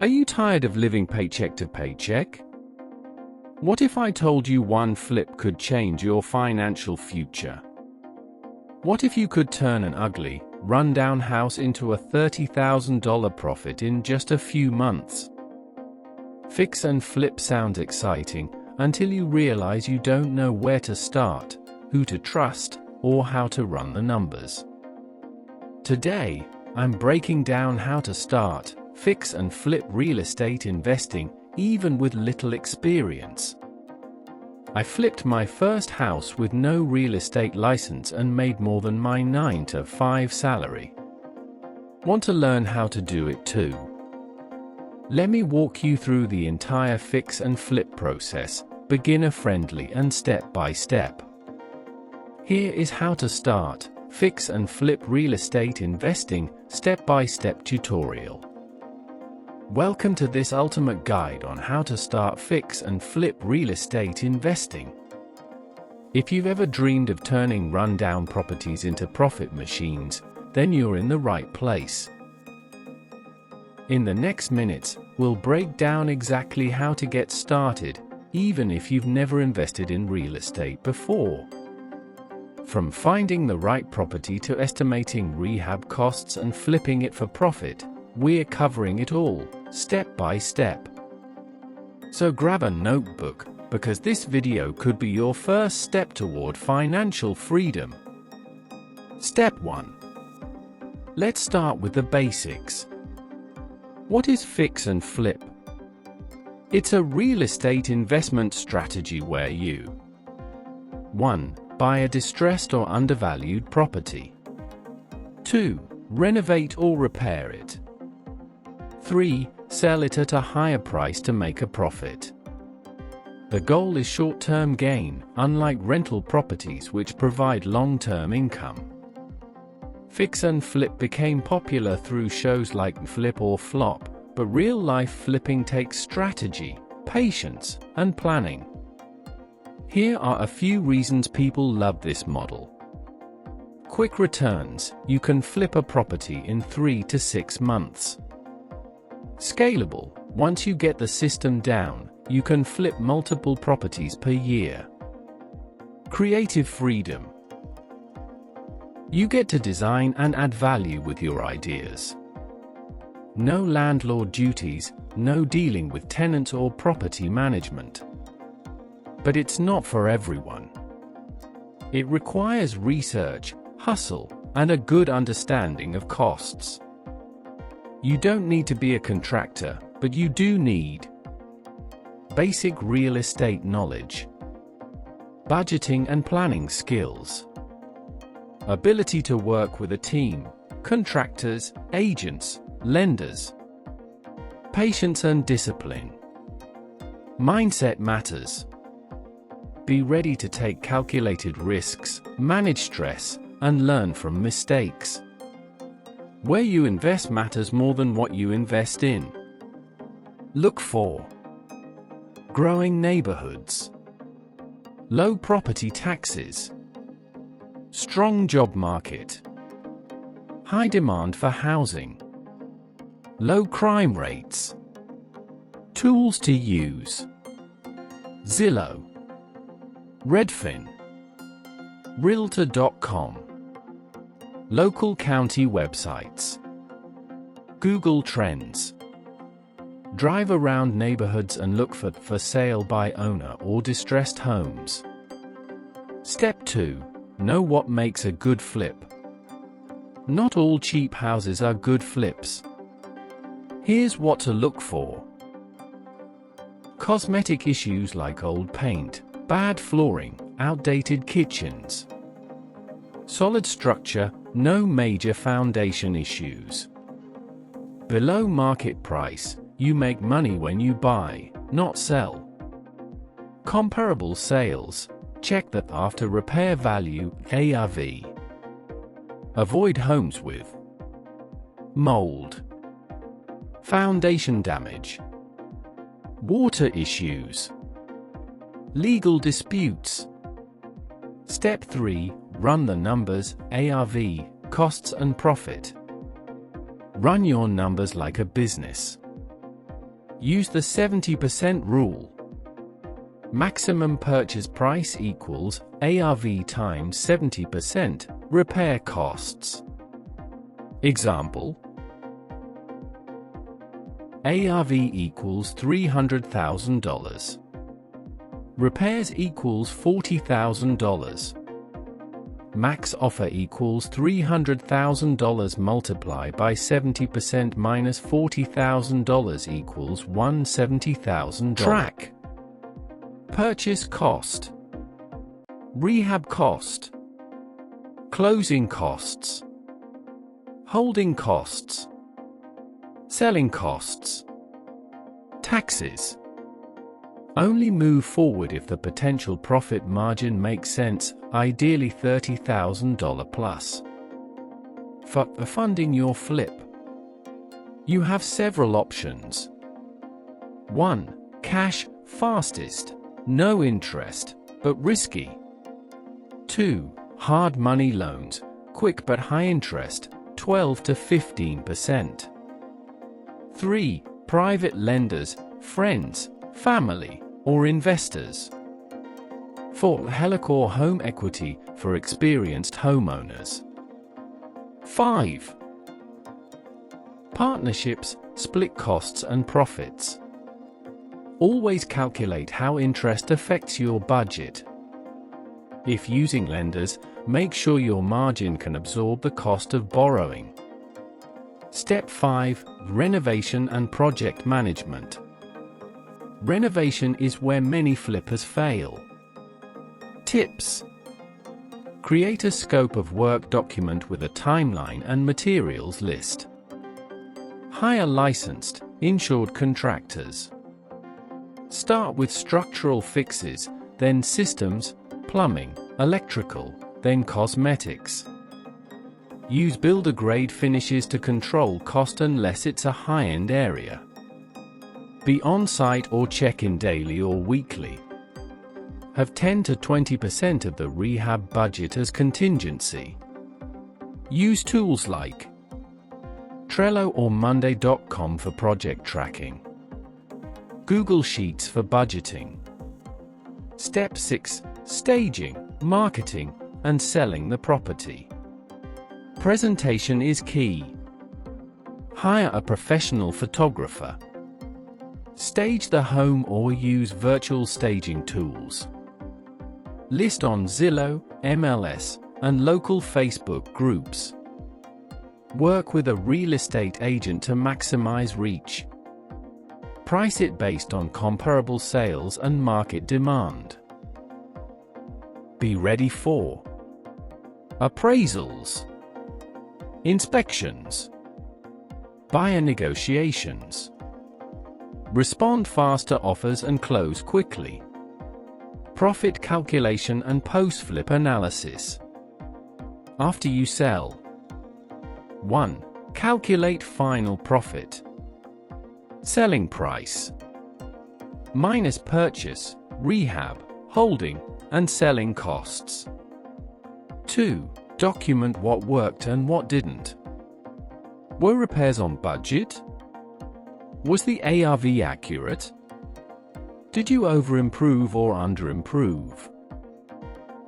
Are you tired of living paycheck to paycheck? What if I told you one flip could change your financial future? What if you could turn an ugly, run-down house into a $30,000 profit in just a few months? Fix and flip sounds exciting until you realize you don't know where to start, who to trust, or how to run the numbers. Today, I'm breaking down how to start, fix and flip real estate investing, even with little experience. I flipped my first house with no real estate license and made more than my 9-to-5 salary. Want to learn how to do it too? Let me walk you through the entire fix and flip process, beginner-friendly and step-by-step. Here is how to start, fix and flip real estate investing, step-by-step tutorial. Welcome to this ultimate guide on how to start, fix and flip real estate investing. If you've ever dreamed of turning rundown properties into profit machines, then you're in the right place. In the next minutes, we'll break down exactly how to get started, even if you've never invested in real estate before. From finding the right property to estimating rehab costs and flipping it for profit, we're covering it all, step by step. So grab a notebook, because this video could be your first step toward financial freedom. Step 1. Let's start with the basics. What is fix and flip? It's a real estate investment strategy where you 1. Buy a distressed or undervalued property. 2. Renovate or repair it. 3. Sell it at a higher price to make a profit. The goal is short-term gain, unlike rental properties which provide long-term income. Fix and flip became popular through shows like Flip or Flop, but real-life flipping takes strategy, patience, and planning. Here are a few reasons people love this model. Quick returns: you can flip a property in 3 to 6 months. Scalable: once you get the system down, you can flip multiple properties per year. Creative freedom: you get to design and add value with your ideas. No landlord duties, no dealing with tenants or property management. But it's not for everyone. It requires research, hustle, and a good understanding of costs. You don't need to be a contractor, but you do need basic real estate knowledge, budgeting and planning skills, ability to work with a team, contractors, agents, lenders, patience and discipline. Mindset matters. Be ready to take calculated risks, manage stress, and learn from mistakes. Where you invest matters more than what you invest in. Look for growing neighborhoods, low property taxes, strong job market, high demand for housing, low crime rates. Tools to use: Zillow, Redfin, Realtor.com, local county websites, Google Trends. Drive around neighborhoods and look for sale by owner or distressed homes. Step 2. Know what makes a good flip. Not all cheap houses are good flips. Here's what to look for. Cosmetic issues like old paint, bad flooring, outdated kitchens. Solid structure, no major foundation issues. Below market price, you make money when you buy, not sell. Comparable sales, check the after repair value, ARV. Avoid homes with mold, foundation damage, water issues, legal disputes. Step 3. Run the numbers, ARV, costs and profit. Run your numbers like a business. Use the 70% rule. Maximum purchase price equals ARV times 70% repair costs. Example: ARV equals $300,000. Repairs equals $40,000. Max offer equals $300,000 multiplied by 70% minus $40,000 equals $170,000. Track: purchase cost, rehab cost, closing costs, holding costs, selling costs, taxes. Only move forward if the potential profit margin makes sense, ideally $30,000 plus. For funding your flip, you have several options. 1. Cash, fastest, no interest, but risky. 2. Hard money loans, quick but high interest, 12 to 15%. 3. Private lenders, friends, family, or investors. 4. Helicore home equity for experienced homeowners. 5. Partnerships, split costs and profits. Always calculate how interest affects your budget. If using lenders, make sure your margin can absorb the cost of borrowing. Step 5. Renovation and project management. Renovation is where many flippers fail. Tips: create a scope of work document with a timeline and materials list. Hire licensed, insured contractors. Start with structural fixes, then systems, plumbing, electrical, then cosmetics. Use builder-grade finishes to control cost unless it's a high-end area. Be on-site or check-in daily or weekly. Have 10 to 20% of the rehab budget as contingency. Use tools like Trello or Monday.com for project tracking. Google Sheets for budgeting. Step 6. Staging, marketing, and selling the property. Presentation is key. Hire a professional photographer. Stage the home or use virtual staging tools. List on Zillow, MLS, and local Facebook groups. Work with a real estate agent to maximize reach. Price it based on comparable sales and market demand. Be ready for appraisals, inspections, buyer negotiations. Respond fast to offers and close quickly. Profit calculation and post-flip analysis. After you sell. 1. Calculate final profit. Selling price minus purchase, rehab, holding, and selling costs. 2. Document what worked and what didn't. Were repairs on budget? Was the ARV accurate? Did you over-improve or under-improve?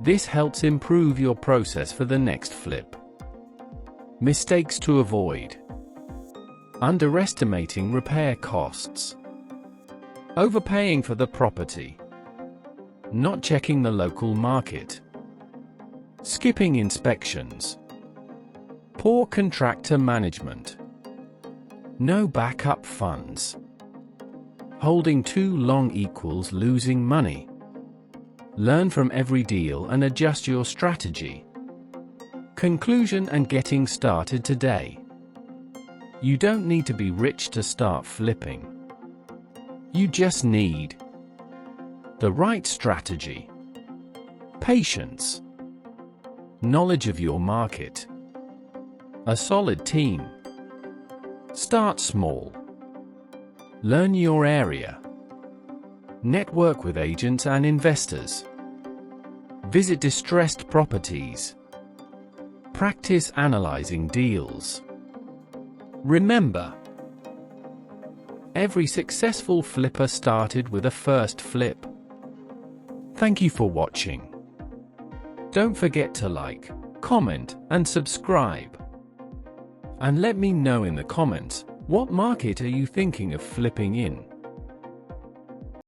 This helps improve your process for the next flip. Mistakes to avoid: underestimating repair costs, overpaying for the property, not checking the local market, skipping inspections, poor contractor management, no backup funds, holding too long equals losing money. Learn from every deal and adjust your strategy. Conclusion and getting started today. You don't need to be rich to start flipping. You just need the right strategy, patience, knowledge of your market, a solid team. Start small. Learn your area. Network with agents and investors. Visit distressed properties. Practice analyzing deals. Remember, Every successful flipper started with a first flip. Thank you for watching. Don't forget to like, comment, and subscribe. And let me know in the comments, what market are you thinking of flipping in?